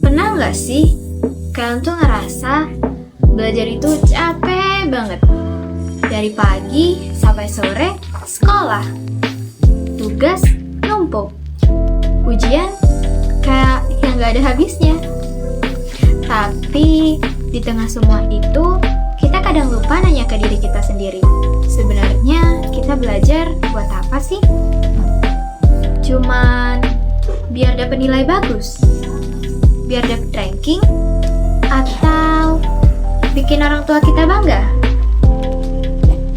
Pernah nggak sih kalian tuh ngerasa belajar itu capek banget? Dari pagi sampai sore sekolah, tugas numpuk, ujian kayak yang nggak ada habisnya. Tapi di tengah semua itu, kita kadang lupa nanya ke diri kita sendiri. Sebenarnya kita belajar buat apa sih? Cuman biar dapat nilai bagus? Biar dapat ranking? Atau bikin orang tua kita bangga?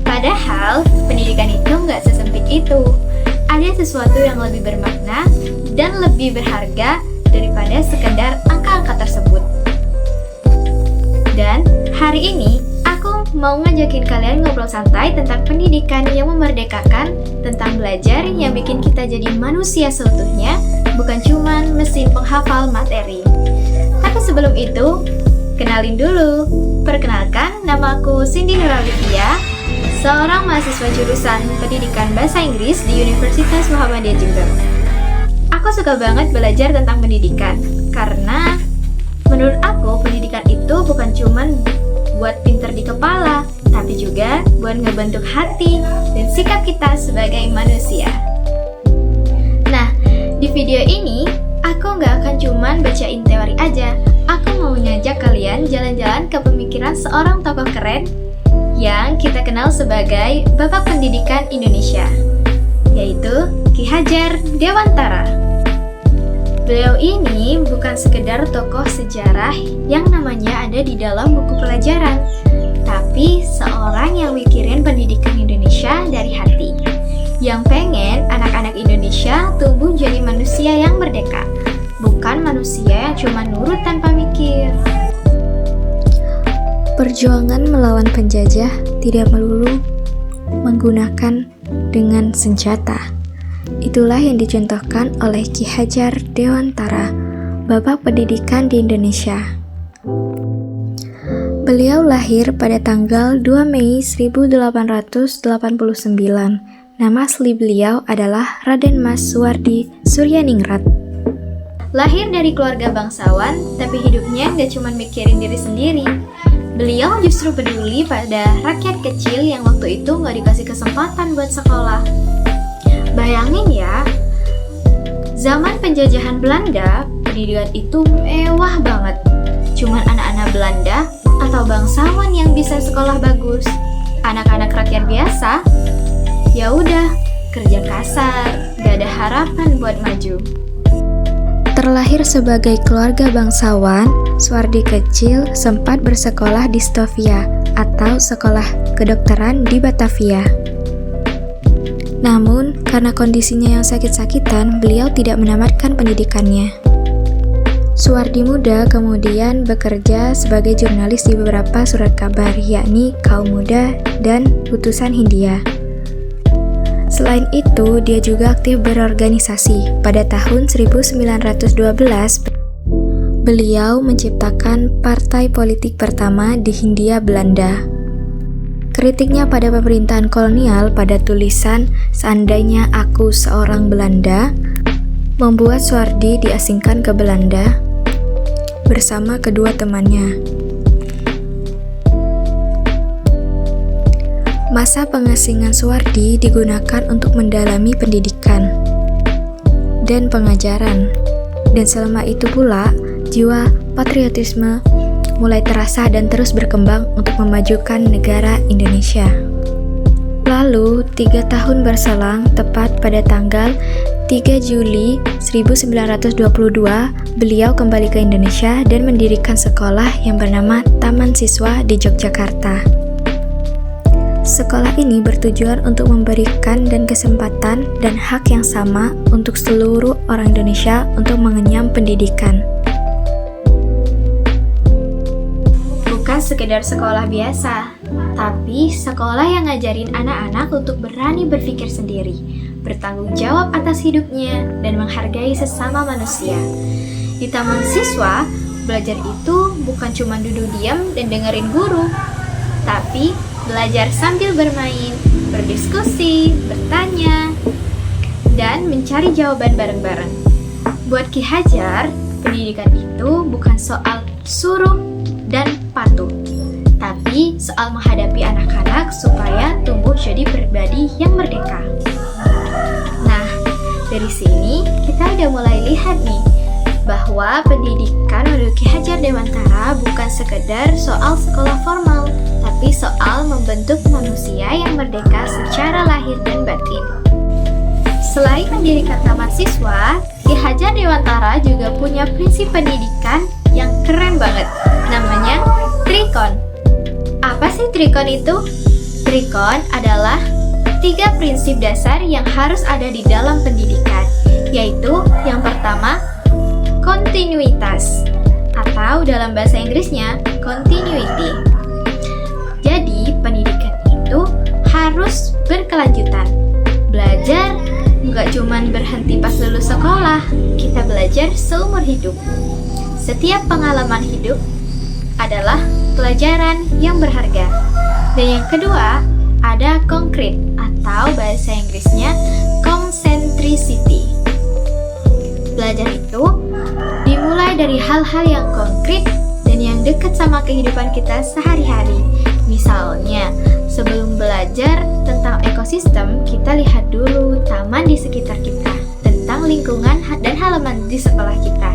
Padahal pendidikan itu nggak sesempit itu. Ada sesuatu yang lebih bermakna dan lebih berharga daripada sekedar angka-angka tersebut. Dan hari ini aku mau ngajakin kalian ngobrol santai tentang pendidikan yang memerdekakan, tentang belajar yang bikin kita jadi manusia seutuhnya, bukan cuman mesin penghafal materi. Tapi sebelum itu, kenalin dulu. Perkenalkan, nama aku Cindy Nuralivia, seorang mahasiswa jurusan Pendidikan Bahasa Inggris di Universitas Muhammadiyah Jember. Aku suka banget belajar tentang pendidikan, karena menurut aku pendidikan itu bukan cuman buat pinter di kepala, tapi juga buat ngebentuk hati dan sikap kita sebagai manusia. Nah, di video ini aku nggak akan cuman bacain teori aja. Aku mau ngajak kalian jalan-jalan ke pemikiran seorang tokoh keren yang kita kenal sebagai Bapak Pendidikan Indonesia, yaitu Ki Hajar Dewantara. Beliau ini bukan sekedar tokoh sejarah yang namanya ada di dalam buku pelajaran, tapi seorang yang mikirin pendidikan Indonesia dari hati, yang pengen anak-anak Indonesia tumbuh jadi manusia yang merdeka, bukan manusia yang cuma nurut tanpa mikir. Perjuangan melawan penjajah tidak melulu menggunakan dengan senjata. Itulah yang dicontohkan oleh Ki Hajar Dewantara, Bapak Pendidikan di Indonesia. Beliau lahir pada tanggal 2 Mei 1889. Nama asli beliau adalah Raden Mas Suwardi Suryaningrat. Lahir dari keluarga bangsawan, tapi hidupnya nggak cuma mikirin diri sendiri. Beliau justru peduli pada rakyat kecil yang waktu itu nggak dikasih kesempatan buat sekolah. Bayangin ya, zaman penjajahan Belanda, pendidikan itu mewah banget. Cuman anak-anak Belanda atau bangsawan yang bisa sekolah bagus. Anak-anak rakyat biasa, ya udah kerja kasar, gak ada harapan buat maju. Terlahir sebagai keluarga bangsawan, Suwardi kecil sempat bersekolah di Stovia atau sekolah kedokteran di Batavia. Namun, karena kondisinya yang sakit-sakitan, beliau tidak menamatkan pendidikannya. Suwardi muda kemudian bekerja sebagai jurnalis di beberapa surat kabar, yakni Kaum Muda dan Utusan Hindia. Selain itu, dia juga aktif berorganisasi. Pada tahun 1912, beliau menciptakan partai politik pertama di Hindia Belanda. Kritiknya pada pemerintahan kolonial pada tulisan "Seandainya Aku Seorang Belanda" membuat Suwardi diasingkan ke Belanda bersama kedua temannya. Masa pengasingan Suwardi digunakan untuk mendalami pendidikan dan pengajaran, dan selama itu pula jiwa patriotisme mulai terasa dan terus berkembang untuk memajukan negara Indonesia. Lalu, 3 tahun berselang, tepat pada tanggal 3 Juli 1922, beliau kembali ke Indonesia dan mendirikan sekolah yang bernama Taman Siswa di Yogyakarta. Sekolah ini bertujuan untuk memberikan dan kesempatan dan hak yang sama untuk seluruh orang Indonesia untuk mengenyam pendidikan. Bukan sekedar sekolah biasa, tapi sekolah yang ngajarin anak-anak untuk berani berpikir sendiri, bertanggung jawab atas hidupnya, dan menghargai sesama manusia. Di Taman Siswa, belajar itu bukan cuma duduk diam dan dengerin guru, tapi belajar sambil bermain, berdiskusi, bertanya, dan mencari jawaban bareng-bareng. Buat Ki Hajar, pendidikan itu bukan soal suruh dan patuh, tapi soal menghadapi anak-anak supaya tumbuh jadi pribadi yang merdeka. Nah, dari sini kita udah mulai lihat nih bahwa pendidikan menurut Ki Hajar Dewantara bukan sekedar soal sekolah formal, tapi soal membentuk manusia yang merdeka secara lahir dan batin. Selain mendirikan Taman Siswa, Ki Hajar Dewantara juga punya prinsip pendidikan yang keren banget, namanya Trikon. Apa sih Trikon itu? Trikon adalah 3 prinsip dasar yang harus ada di dalam pendidikan, yaitu yang pertama, kontinuitas, atau dalam bahasa Inggrisnya, continuity. Jadi, pendidikan itu harus berkelanjutan. Belajar nggak cuman berhenti pas lulus sekolah, kita belajar seumur hidup. Setiap pengalaman hidup adalah pelajaran yang berharga. Dan yang kedua, ada konkret atau bahasa Inggrisnya concentricity. Belajar itu dimulai dari hal-hal yang konkret dan yang dekat sama kehidupan kita sehari-hari. Misalnya, sebelum belajar tentang ekosistem, kita lihat dulu taman di sekitar kita, tentang lingkungan dan halaman di sekolah kita.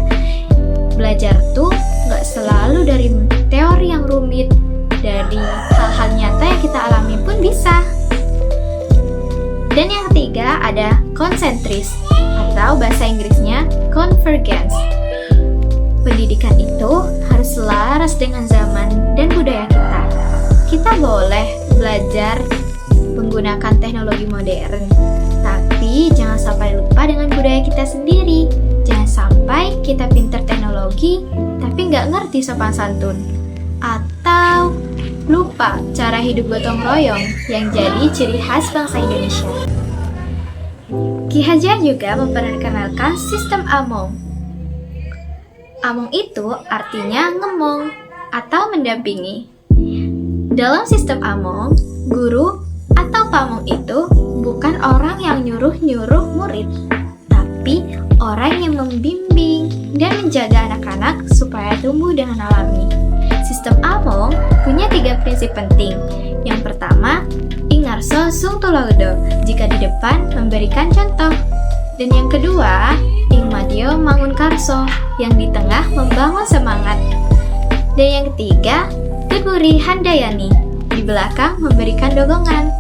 Belajar tuh nggak selalu dari teori yang rumit, dari hal-hal nyata yang kita alami pun bisa. Dan yang ketiga ada konsentris, atau bahasa Inggrisnya convergence. Pendidikan itu harus selaras dengan zaman dan budaya kita. Kita boleh belajar menggunakan teknologi modern, tapi jangan sampai lupa dengan budaya kita sendiri. Jangan sampai kita pintar teknologi, tapi nggak ngerti sopan santun. Atau lupa cara hidup gotong royong yang jadi ciri khas bangsa Indonesia. Ki Hajar juga memperkenalkan sistem Among. Among itu artinya ngemong atau mendampingi. Dalam sistem Among, guru atau pamong itu bukan orang yang nyuruh-nyuruh murid, tapi orang yang membimbing dan menjaga anak-anak supaya tumbuh dengan alami. Sistem Among punya 3 prinsip penting. Yang pertama, ingarso sung tulaudo, jika di depan memberikan contoh. Dan yang kedua, ingmadio mangun karso, yang di tengah membangun semangat. Dan yang ketiga, keguri handayani, di belakang memberikan dogongan.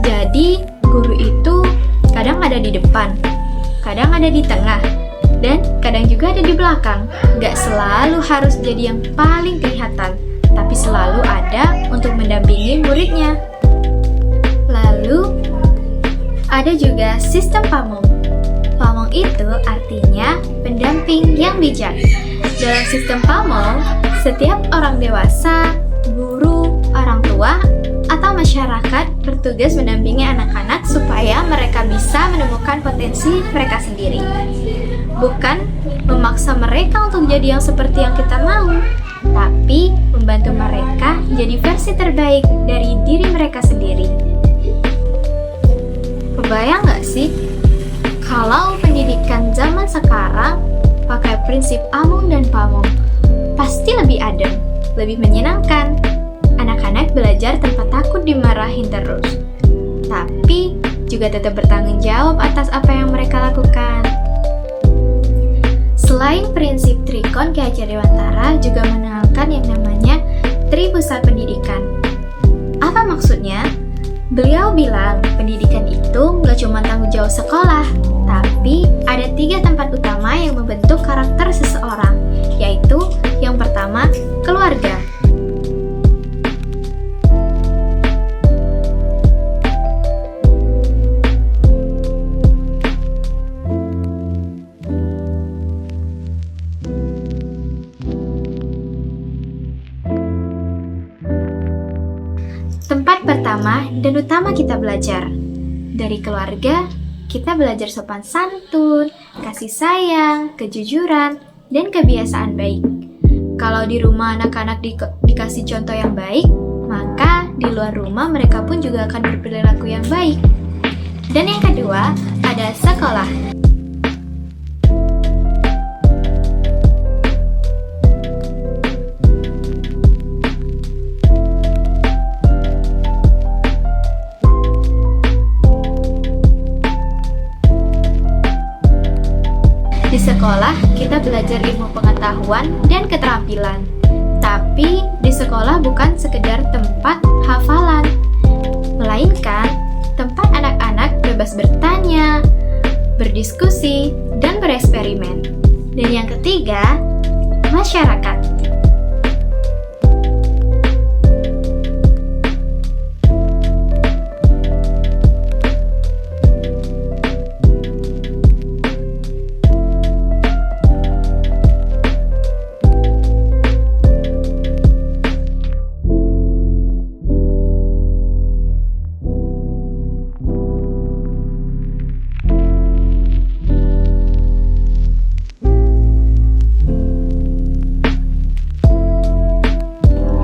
Jadi, guru itu kadang ada di depan, kadang ada di tengah, dan kadang juga ada di belakang. Gak selalu harus jadi yang paling kelihatan, tapi selalu ada untuk mendampingi muridnya. Lalu, ada juga sistem pamong. Pamong itu artinya pendamping yang bijak. Dalam sistem pamong, setiap orang dewasa, guru, orang tua, atau masyarakat bertugas mendampingi anak-anak supaya mereka bisa menemukan potensi mereka sendiri. Bukan memaksa mereka untuk jadi yang seperti yang kita mau, tapi membantu mereka jadi versi terbaik dari diri mereka sendiri. Kebayang gak sih? Kalau pendidikan zaman sekarang pakai prinsip Among dan Pamong, pasti lebih adem, lebih menyenangkan. Anak-anak belajar tanpa takut dimarahin terus, tapi juga tetap bertanggung jawab atas apa yang mereka lakukan. Selain prinsip Trikon, Ki Hajar Dewantara juga mengenalkan yang namanya Tripusat Pendidikan. Apa maksudnya? Beliau bilang pendidikan itu nggak cuma tanggung jawab sekolah, Tapi ada 3 tempat utama yang membentuk karakter seseorang, yaitu yang pertama, keluarga. Tempat pertama dan utama kita belajar. Dari keluarga, kita belajar sopan santun, kasih sayang, kejujuran, dan kebiasaan baik. Kalau di rumah anak-anak dikasih contoh yang baik, maka di luar rumah mereka pun juga akan berperilaku yang baik. Dan yang kedua, ada sekolah. Di sekolah, kita belajar ilmu pengetahuan dan keterampilan. Tapi, di sekolah bukan sekedar tempat hafalan, melainkan tempat anak-anak bebas bertanya, berdiskusi, dan bereksperimen. Dan yang ketiga, masyarakat.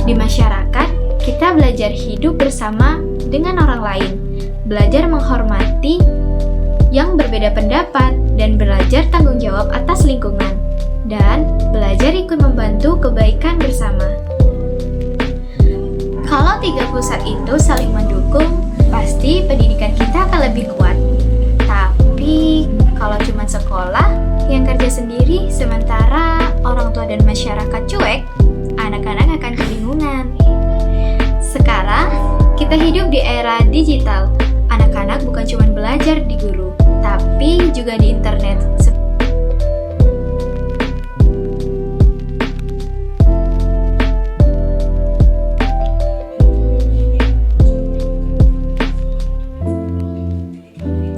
Di masyarakat, kita belajar hidup bersama dengan orang lain, belajar menghormati yang berbeda pendapat, dan belajar tanggung jawab atas lingkungan, dan belajar ikut membantu kebaikan bersama. Kalau 3 pusat itu saling mendukung, pasti pendidikan kita akan lebih kuat. Tapi, kalau cuma sekolah yang kerja sendiri, sementara orang tua dan masyarakat cuek, anak-anak akan kebingungan. Sekarang, kita hidup di era digital. Anak-anak bukan cuma belajar di guru, tapi juga di internet.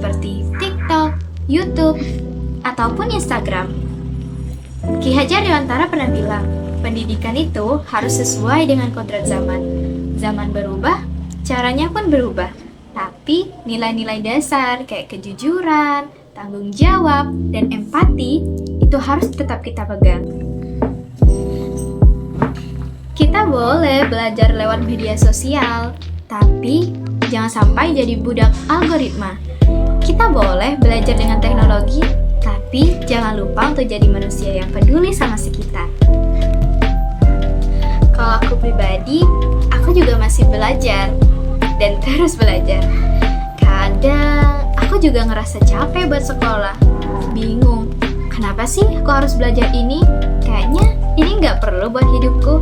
Seperti TikTok, YouTube, ataupun Instagram. Ki Hajar Dewantara pernah bilang, pendidikan itu harus sesuai dengan kodrat zaman. Zaman berubah, caranya pun berubah. Tapi nilai-nilai dasar kayak kejujuran, tanggung jawab, dan empati itu harus tetap kita pegang. Kita boleh belajar lewat media sosial, tapi jangan sampai jadi budak algoritma. Kita boleh belajar dengan teknologi, tapi jangan lupa untuk jadi manusia yang peduli sama sekitar. Kalau aku pribadi, aku juga masih belajar dan terus belajar. Kadang aku juga ngerasa capek buat sekolah. Bingung, kenapa sih aku harus belajar ini? Kayaknya ini nggak perlu buat hidupku.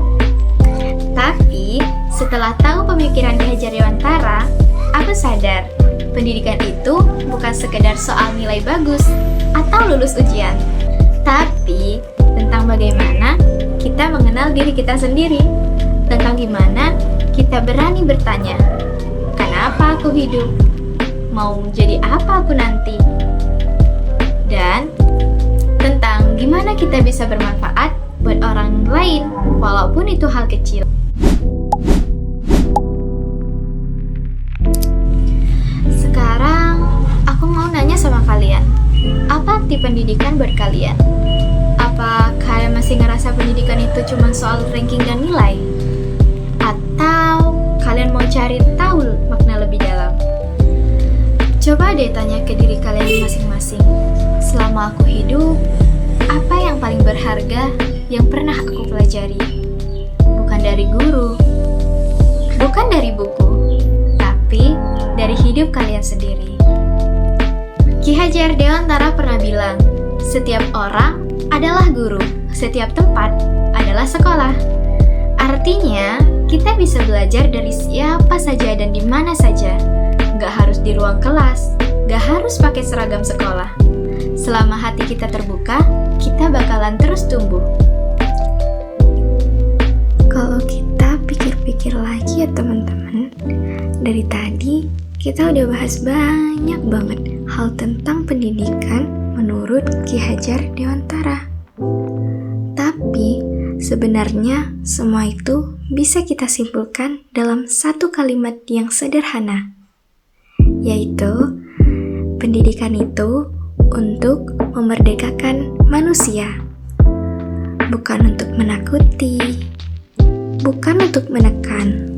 Tapi setelah tahu pemikiran Ki Hajar Dewantara, aku sadar pendidikan itu bukan sekedar soal nilai bagus atau lulus ujian, tapi tentang bagaimana kita mengenal diri kita sendiri, tentang gimana kita berani bertanya, kenapa aku hidup? Mau jadi apa aku nanti? Dan tentang gimana kita bisa bermanfaat buat orang lain, walaupun itu hal kecil. Sekarang, aku mau nanya sama kalian, apa arti pendidikan buat kalian? Apa kalian masih ngerasa pendidikan itu cuma soal ranking dan nilai? Atau kalian mau cari tahu makna lebih dalam? Coba deh tanya ke diri kalian masing-masing. Selama aku hidup, apa yang paling berharga yang pernah aku pelajari? Bukan dari guru, bukan dari buku, tapi dari hidup kalian sendiri. Ki Hajar Dewantara pernah bilang, setiap orang adalah guru, setiap tempat adalah sekolah. Artinya, kita bisa belajar dari siapa saja dan di mana saja. Gak harus di ruang kelas, gak harus pakai seragam sekolah. Selama hati kita terbuka, kita bakalan terus tumbuh. Kalau kita pikir-pikir lagi ya teman-teman, dari tadi kita udah bahas banyak banget hal tentang pendidikan menurut Ki Hajar Dewantara. Tapi sebenarnya semua itu bisa kita simpulkan dalam satu kalimat yang sederhana, yaitu pendidikan itu untuk memerdekakan manusia, bukan untuk menakuti, bukan untuk menekan,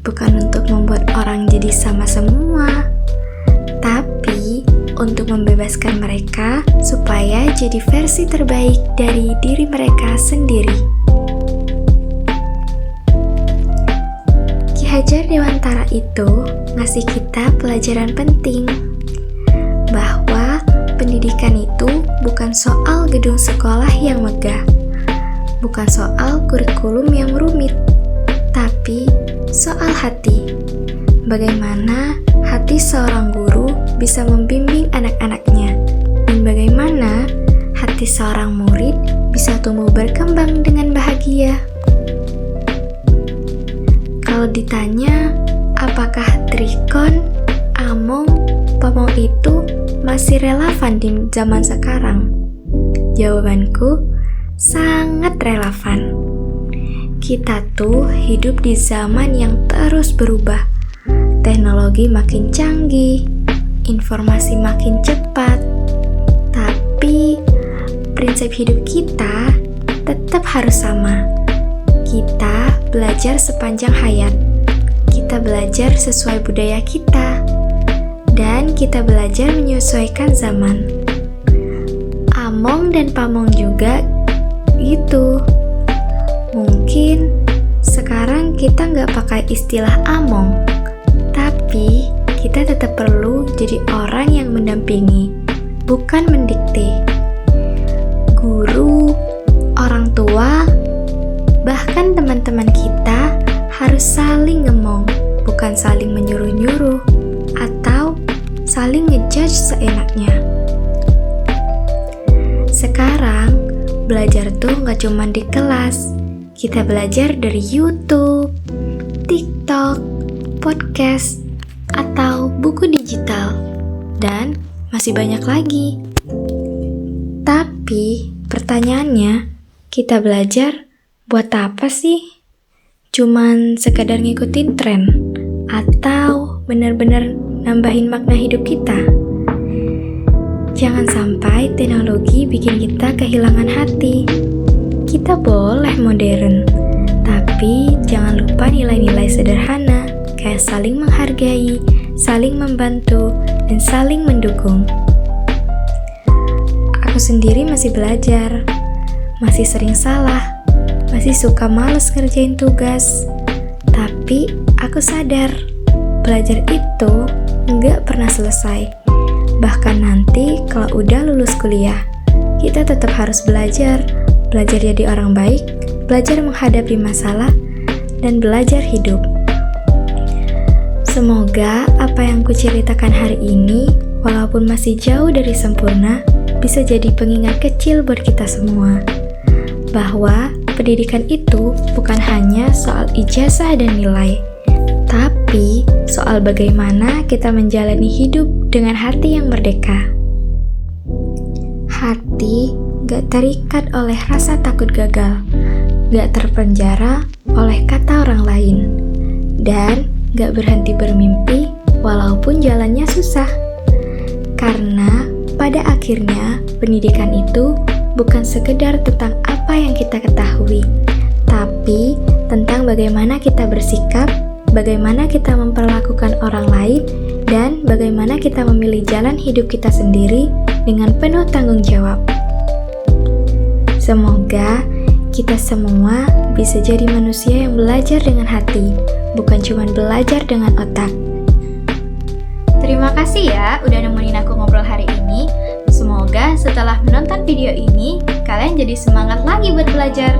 bukan untuk membuat orang jadi sama semua, tapi untuk membebaskan mereka supaya jadi versi terbaik dari diri mereka sendiri. Ki Hajar Dewantara itu ngasih kita pelajaran penting bahwa pendidikan itu bukan soal gedung sekolah yang megah, bukan soal kurikulum yang rumit, tapi soal hati. Bagaimana hati seorang guru bisa membimbing anak-anaknya, dan bagaimana hati seorang murid bisa tumbuh berkembang dengan bahagia. Kalau ditanya, apakah Trikon, Among, Pomong itu masih relevan di zaman sekarang? Jawabanku, sangat relevan. Kita tuh hidup di zaman yang terus berubah. Teknologi makin canggih, informasi makin cepat. Tapi prinsip hidup kita tetap harus sama. Kita belajar sepanjang hayat. Kita belajar sesuai budaya kita. Dan kita belajar menyesuaikan zaman. Among dan Pamong juga gitu. Mungkin sekarang kita nggak pakai istilah Among, tapi kita tetap perlu jadi orang yang mendampingi, bukan mendikte. Guru, orang tua, bahkan teman-teman kita harus saling ngemong, bukan saling menyuruh-nyuruh atau saling ngejudge seenaknya. Sekarang, belajar tuh nggak cuma di kelas. Kita belajar dari YouTube, TikTok, podcast, atau buku digital, dan masih banyak lagi. Tapi, pertanyaannya, kita belajar buat apa sih? Cuman sekadar ngikutin tren? Atau benar-benar nambahin makna hidup kita? Jangan sampai teknologi bikin kita kehilangan hati. Kita boleh modern, tapi jangan lupa nilai-nilai sederhana, kayak saling menghargai, saling membantu, dan saling mendukung. Aku sendiri masih belajar, masih sering salah, masih suka males ngerjain tugas. Tapi aku sadar, belajar itu nggak pernah selesai. Bahkan nanti kalau udah lulus kuliah, kita tetap harus belajar jadi orang baik, belajar menghadapi masalah, dan belajar hidup. Semoga apa yang kuceritakan hari ini, walaupun masih jauh dari sempurna, bisa jadi pengingat kecil buat kita semua. Bahwa pendidikan itu bukan hanya soal ijazah dan nilai, tapi soal bagaimana kita menjalani hidup dengan hati yang merdeka. Hati gak terikat oleh rasa takut gagal, gak terpenjara oleh kata orang lain, dan gak berhenti bermimpi walaupun jalannya susah. Karena pada akhirnya pendidikan itu bukan sekedar tentang apa yang kita ketahui, tapi tentang bagaimana kita bersikap, bagaimana kita memperlakukan orang lain, dan bagaimana kita memilih jalan hidup kita sendiri dengan penuh tanggung jawab. Semoga kita semua bisa jadi manusia yang belajar dengan hati, bukan cuma belajar dengan otak. Terima kasih ya udah nemenin aku ngobrol hari ini. Semoga setelah menonton video ini, kalian jadi semangat lagi buat belajar.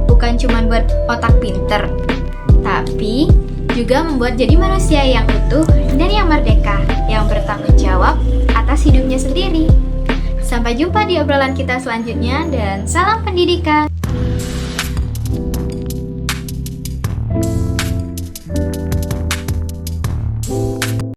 Bukan cuma buat otak pinter, tapi juga membuat jadi manusia yang utuh dan yang merdeka, yang bertanggung jawab atas hidupnya sendiri. Sampai jumpa di obrolan kita selanjutnya dan salam pendidikan.